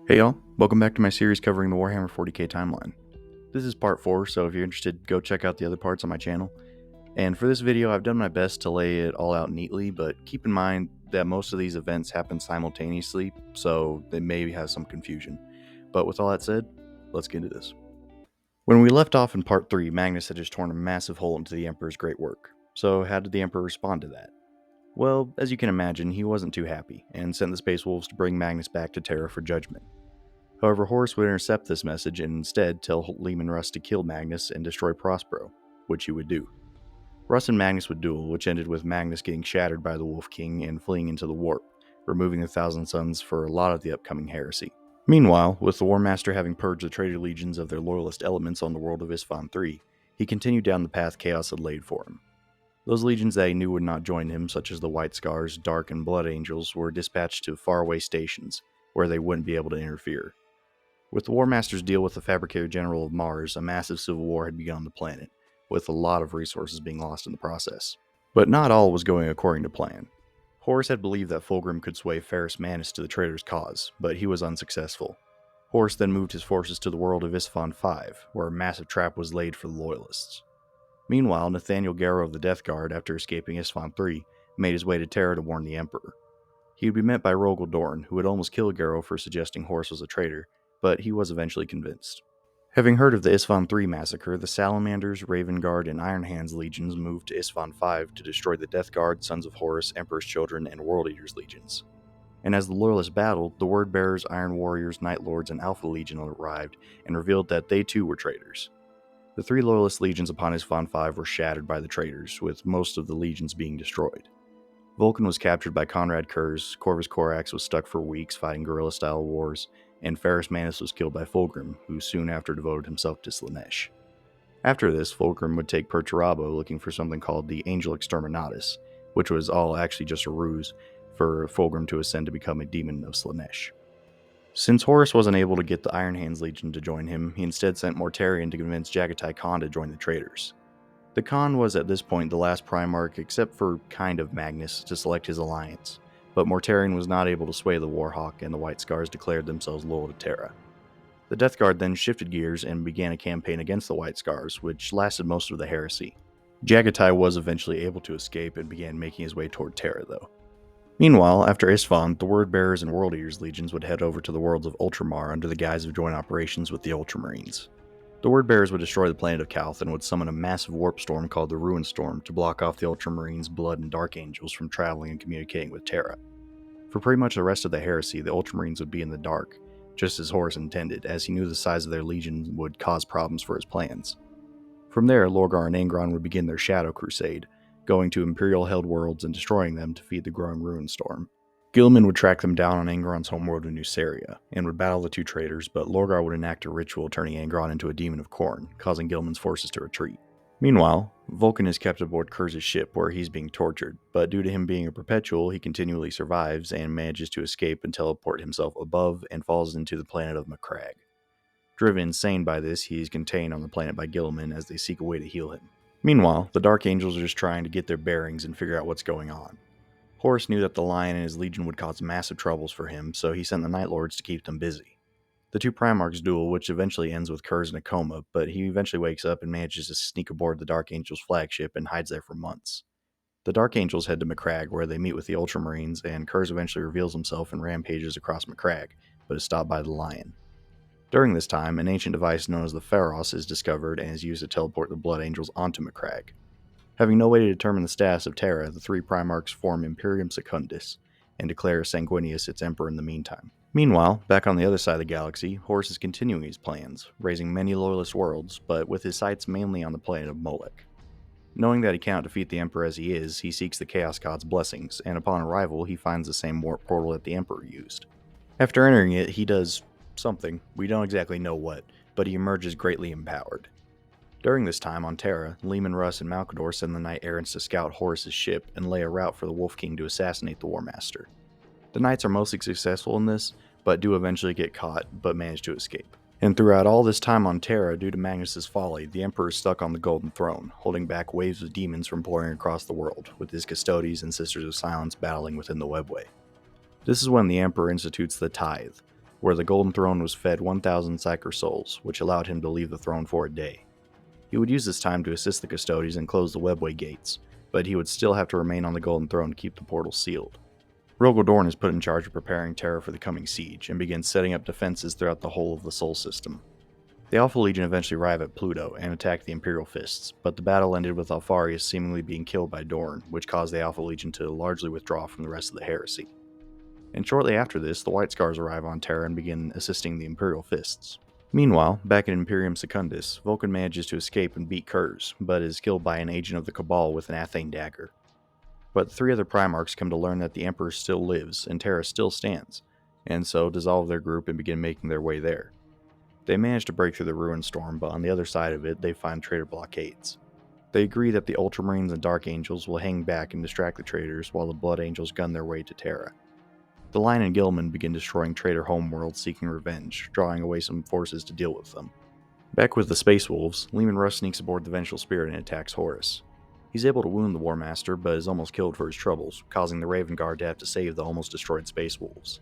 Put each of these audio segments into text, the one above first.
Hey y'all, welcome back to my series covering the Warhammer 40K timeline. This is part 4, so if you're interested, go check out the other parts on my channel. And for this video, I've done my best to lay it all out neatly, but keep in mind that most of these events happen simultaneously, so they may have some confusion. But with all that said, let's get into this. When we left off in part 3, Magnus had just torn a massive hole into the Emperor's great work. So how did the Emperor respond to that? Well, as you can imagine, he wasn't too happy, and sent the Space Wolves to bring Magnus back to Terra for judgment. However, Horus would intercept this message and instead tell Leman Russ to kill Magnus and destroy Prospero, which he would do. Russ and Magnus would duel, which ended with Magnus getting shattered by the Wolf King and fleeing into the Warp, removing the Thousand Sons for a lot of the upcoming heresy. Meanwhile, with the War Master having purged the traitor legions of their loyalist elements on the world of Isstvan V, he continued down the path Chaos had laid for him. Those legions that he knew would not join him, such as the White Scars, Dark, and Blood Angels, were dispatched to faraway stations, where they wouldn't be able to interfere. With the War Master's deal with the Fabricator General of Mars, a massive civil war had begun on the planet, with a lot of resources being lost in the process. But not all was going according to plan. Horus had believed that Fulgrim could sway Ferrus Manus to the traitor's cause, but he was unsuccessful. Horus then moved his forces to the world of Isstvan V, where a massive trap was laid for the Loyalists. Meanwhile, Nathaniel Garrow of the Death Guard, after escaping Isstvan III, made his way to Terra to warn the Emperor. He would be met by Rogel Dorn, who had almost killed Garrow for suggesting Horus was a traitor, but he was eventually convinced. Having heard of the Isstvan III massacre, the Salamanders, Raven Guard, and Iron Hands legions moved to Isstvan V to destroy the Death Guard, Sons of Horus, Emperor's Children, and World Eaters legions. And as the Loyalists battled, the Word Bearers, Iron Warriors, Night Lords, and Alpha Legion arrived and revealed that they too were traitors. The three Loyalist legions upon Isstvan V were shattered by the traitors, with most of the legions being destroyed. Vulcan was captured by Conrad Kurz, Corvus Corax was stuck for weeks fighting guerrilla-style wars, and Ferrus Manus was killed by Fulgrim, who soon after devoted himself to Slaanesh. After this, Fulgrim would take Perturabo looking for something called the Angel Exterminatus, which was all actually just a ruse for Fulgrim to ascend to become a demon of Slaanesh. Since Horus wasn't able to get the Iron Hands Legion to join him, he instead sent Mortarion to convince Jagatai Khan to join the traitors. The Khan was at this point the last Primarch, except for kind of Magnus, to select his alliance, but Mortarion was not able to sway the Warhawk, and the White Scars declared themselves loyal to Terra. The Death Guard then shifted gears and began a campaign against the White Scars, which lasted most of the heresy. Jagatai was eventually able to escape and began making his way toward Terra, though. Meanwhile, after Isstvan, the Word Bearers and World Eaters legions would head over to the worlds of Ultramar under the guise of joint operations with the Ultramarines. The Word Bearers would destroy the planet of Calth and would summon a massive warp storm called the Ruin Storm to block off the Ultramarines' Blood and Dark Angels from traveling and communicating with Terra. For pretty much the rest of the heresy, the Ultramarines would be in the dark, just as Horus intended, as he knew the size of their legion would cause problems for his plans. From there, Lorgar and Angron would begin their Shadow Crusade, going to Imperial-held worlds and destroying them to feed the growing Ruin Storm. Guilliman would track them down on Angron's homeworld in Nuceria, and would battle the two traitors, but Lorgar would enact a ritual turning Angron into a demon of Khorne, causing Guilliman's forces to retreat. Meanwhile, Vulcan is kept aboard Kurz's ship where he's being tortured, but due to him being a perpetual, he continually survives and manages to escape and teleport himself above and falls into the planet of Macragge. Driven insane by this, he is contained on the planet by Guilliman as they seek a way to heal him. Meanwhile, the Dark Angels are just trying to get their bearings and figure out what's going on. Horus knew that the Lion and his legion would cause massive troubles for him, so he sent the Night Lords to keep them busy. The two Primarchs duel, which eventually ends with Kurz in a coma, but he eventually wakes up and manages to sneak aboard the Dark Angels' flagship and hides there for months. The Dark Angels head to Macragge, where they meet with the Ultramarines, and Kurz eventually reveals himself and rampages across Macragge, but is stopped by the Lion. During this time, an ancient device known as the Pharos is discovered and is used to teleport the Blood Angels onto Macragge. Having no way to determine the status of Terra, the three Primarchs form Imperium Secundus, and declare Sanguinius its emperor in the meantime. Meanwhile, back on the other side of the galaxy, Horus is continuing his plans, raising many loyalist worlds, but with his sights mainly on the planet of Molech. Knowing that he cannot defeat the Emperor as he is, he seeks the Chaos God's blessings, and upon arrival, he finds the same warp portal that the Emperor used. After entering it, he does something, we don't exactly know what, but he emerges greatly empowered. During this time on Terra, Leman Russ and Malcador send the Knight Errants to scout Horus' ship and lay a route for the Wolf King to assassinate the War Master. The Knights are mostly successful in this, but do eventually get caught, but manage to escape. And throughout all this time on Terra, due to Magnus' folly, the Emperor is stuck on the Golden Throne, holding back waves of demons from pouring across the world, with his Custodes and Sisters of Silence battling within the Webway. This is when the Emperor institutes the Tithe. where the Golden Throne was fed 1,000 Psyker souls, which allowed him to leave the throne for a day. He would use this time to assist the Custodians and close the webway gates, but he would still have to remain on the Golden Throne to keep the portal sealed. Rogal Dorn is put in charge of preparing Terra for the coming siege, and begins setting up defenses throughout the whole of the Sol system. The Alpha Legion eventually arrive at Pluto and attack the Imperial Fists, but the battle ended with Alfarius seemingly being killed by Dorn, which caused the Alpha Legion to largely withdraw from the rest of the heresy. And shortly after this, the White Scars arrive on Terra and begin assisting the Imperial Fists. Meanwhile, back in Imperium Secundus, Vulcan manages to escape and beat Kurz, but is killed by an agent of the Cabal with an Athane dagger. But the 3 other Primarchs come to learn that the Emperor still lives and Terra still stands, and so dissolve their group and begin making their way there. They manage to break through the Ruin Storm, but on the other side of it, they find traitor blockades. They agree that the Ultramarines and Dark Angels will hang back and distract the traitors while the Blood Angels gun their way to Terra. The Line and Gilman begin destroying traitor homeworlds seeking revenge, drawing away some forces to deal with them. Back with the Space Wolves, Leman Russ sneaks aboard the Vengeful Spirit and attacks Horus. He's able to wound the War Master, but is almost killed for his troubles, causing the Raven Guard to have to save the almost destroyed Space Wolves.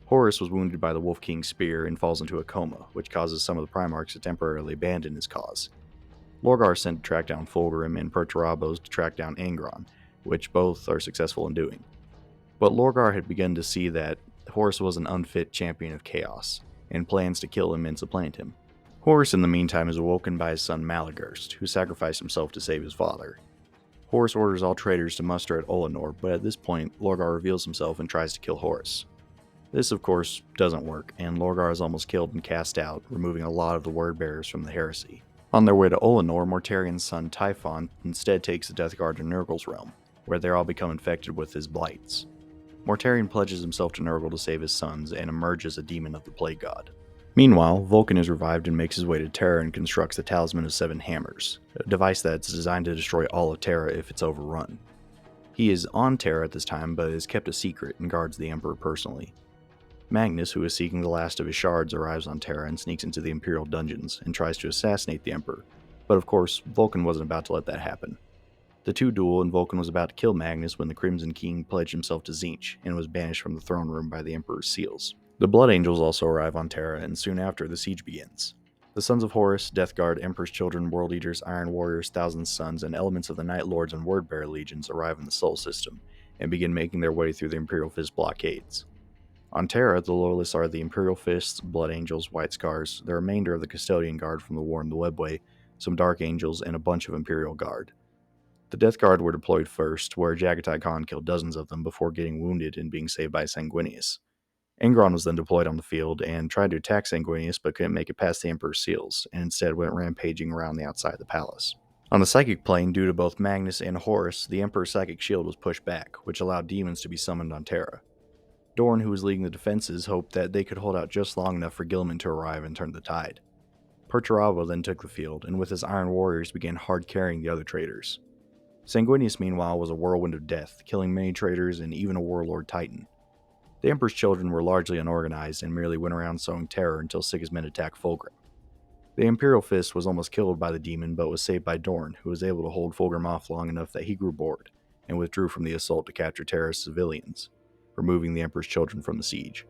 Horus was wounded by the Wolf King's spear and falls into a coma, which causes some of the Primarchs to temporarily abandon his cause. Lorgar is sent to track down Fulgrim and Perturabos to track down Angron, which both are successful in doing. But Lorgar had begun to see that Horus was an unfit champion of chaos, and plans to kill him and supplant him. Horus in the meantime is awoken by his son Malagurst, who sacrificed himself to save his father. Horus orders all traitors to muster at Olenor, but at this point, Lorgar reveals himself and tries to kill Horus. This, of course, doesn't work, and Lorgar is almost killed and cast out, removing a lot of the word bearers from the heresy. On their way to Olenor, Mortarian's son Typhon instead takes the Death Guard to Nurgle's realm, where they all become infected with his blights. Mortarion pledges himself to Nurgle to save his sons and emerges a demon of the Plague God. Meanwhile, Vulcan is revived and makes his way to Terra and constructs the Talisman of 7 Hammers, a device that's designed to destroy all of Terra if it's overrun. He is on Terra at this time, but is kept a secret and guards the Emperor personally. Magnus, who is seeking the last of his shards, arrives on Terra and sneaks into the Imperial dungeons and tries to assassinate the Emperor, but of course, Vulcan wasn't about to let that happen. The two duel, and Vulcan was about to kill Magnus when the Crimson King pledged himself to Tzeentch and was banished from the throne room by the Emperor's seals. The Blood Angels also arrive on Terra, and soon after, the siege begins. The Sons of Horus, Death Guard, Emperor's Children, World Eaters, Iron Warriors, Thousand Sons, and elements of the Night Lords and Wordbearer legions arrive in the Sol system, and begin making their way through the Imperial Fist blockades. On Terra, the Loyalists are the Imperial Fists, Blood Angels, White Scars, the remainder of the Custodian Guard from the War in the Webway, some Dark Angels, and a bunch of Imperial Guard. The Death Guard were deployed first, where Jagatai Khan killed dozens of them before getting wounded and being saved by Sanguinius. Angron was then deployed on the field and tried to attack Sanguinius but couldn't make it past the Emperor's seals, and instead went rampaging around the outside of the palace. On the psychic plane, due to both Magnus and Horus, the Emperor's psychic shield was pushed back, which allowed demons to be summoned on Terra. Dorn, who was leading the defenses, hoped that they could hold out just long enough for Gilman to arrive and turn the tide. Perturabo then took the field, and with his Iron Warriors began hard carrying the other traitors. Sanguinius, meanwhile, was a whirlwind of death, killing many traitors and even a warlord titan. The Emperor's children were largely unorganized and merely went around sowing terror until Sigismund attacked Fulgrim. The Imperial Fist was almost killed by the demon but was saved by Dorn, who was able to hold Fulgrim off long enough that he grew bored, and withdrew from the assault to capture Terra's civilians, removing the Emperor's children from the siege.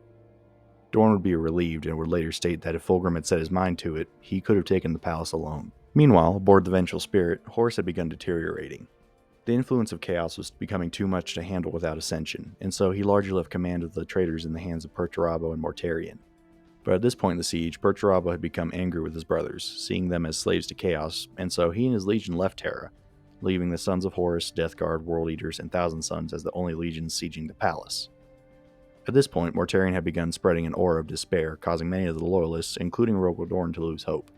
Dorn would be relieved and would later state that if Fulgrim had set his mind to it, he could have taken the palace alone. Meanwhile, aboard the Vengeful Spirit, Horus had begun deteriorating. The influence of chaos was becoming too much to handle without Ascension, and so he largely left command of the traitors in the hands of Perturabo and Mortarion. But at this point in the siege, Perturabo had become angry with his brothers, seeing them as slaves to chaos, and so he and his legion left Terra, leaving the Sons of Horus, Death Guard, World Eaters, and Thousand Sons as the only legions sieging the palace. At this point, Mortarion had begun spreading an aura of despair, causing many of the Loyalists, including Rogal Dorn, to lose hope.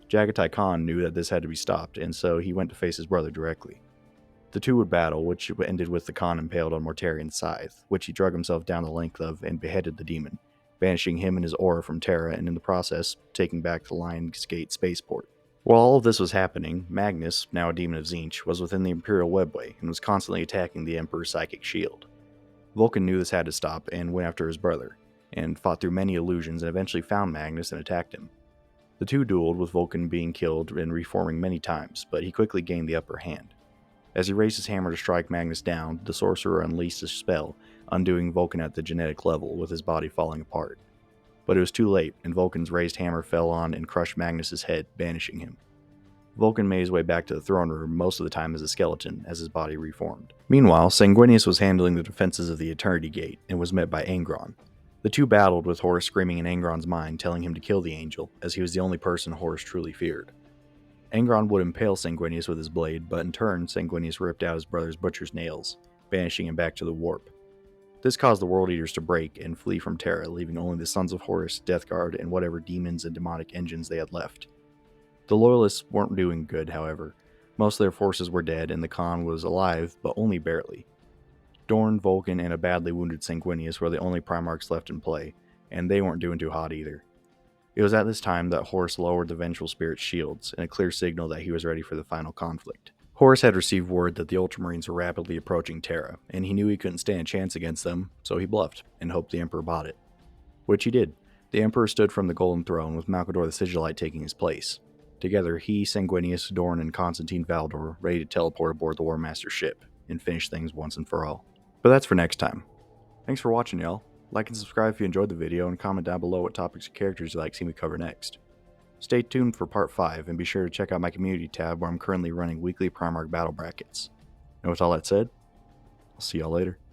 Jagatai Khan knew that this had to be stopped, and so he went to face his brother directly. The two would battle, which ended with the Khan impaled on Mortarion's scythe, which he drug himself down the length of and beheaded the demon, banishing him and his aura from Terra, and in the process, taking back the Lion's Gate spaceport. While all of this was happening, Magnus, now a demon of Tzeentch, was within the Imperial Webway and was constantly attacking the Emperor's psychic shield. Vulcan knew this had to stop and went after his brother, and fought through many illusions and eventually found Magnus and attacked him. The two dueled, with Vulcan being killed and reforming many times, but he quickly gained the upper hand. As he raised his hammer to strike Magnus down, the sorcerer unleashed a spell, undoing Vulcan at the genetic level, with his body falling apart. But it was too late, and Vulcan's raised hammer fell on and crushed Magnus's head, banishing him. Vulcan made his way back to the throne room most of the time as a skeleton, as his body reformed. Meanwhile, Sanguinius was handling the defenses of the Eternity Gate, and was met by Angron. The two battled, with Horus screaming in Angron's mind, telling him to kill the angel, as he was the only person Horus truly feared. Angron would impale Sanguinius with his blade, but in turn, Sanguinius ripped out his brother's butcher's nails, banishing him back to the warp. This caused the World Eaters to break and flee from Terra, leaving only the Sons of Horus, Death Guard, and whatever demons and demonic engines they had left. The Loyalists weren't doing good, however. Most of their forces were dead, and the Khan was alive, but only barely. Dorn, Vulcan, and a badly wounded Sanguinius were the only Primarchs left in play, and they weren't doing too hot either. It was at this time that Horus lowered the Vengeful Spirit's shields, in a clear signal that he was ready for the final conflict. Horus had received word that the Ultramarines were rapidly approaching Terra, and he knew he couldn't stand a chance against them, so he bluffed, and hoped the Emperor bought it. Which he did. The Emperor stood from the Golden Throne, with Malcador the Sigillite taking his place. Together, he, Sanguinius, Dorn, and Constantine Valdor ready to teleport aboard the War Master's ship, and finish things once and for all. But that's for next time. Thanks for watching, y'all. Like and subscribe if you enjoyed the video, and comment down below what topics and characters you'd like to see me cover next. Stay tuned for part 5, and be sure to check out my community tab where I'm currently running weekly Primarch battle brackets. And with all that said, I'll see y'all later.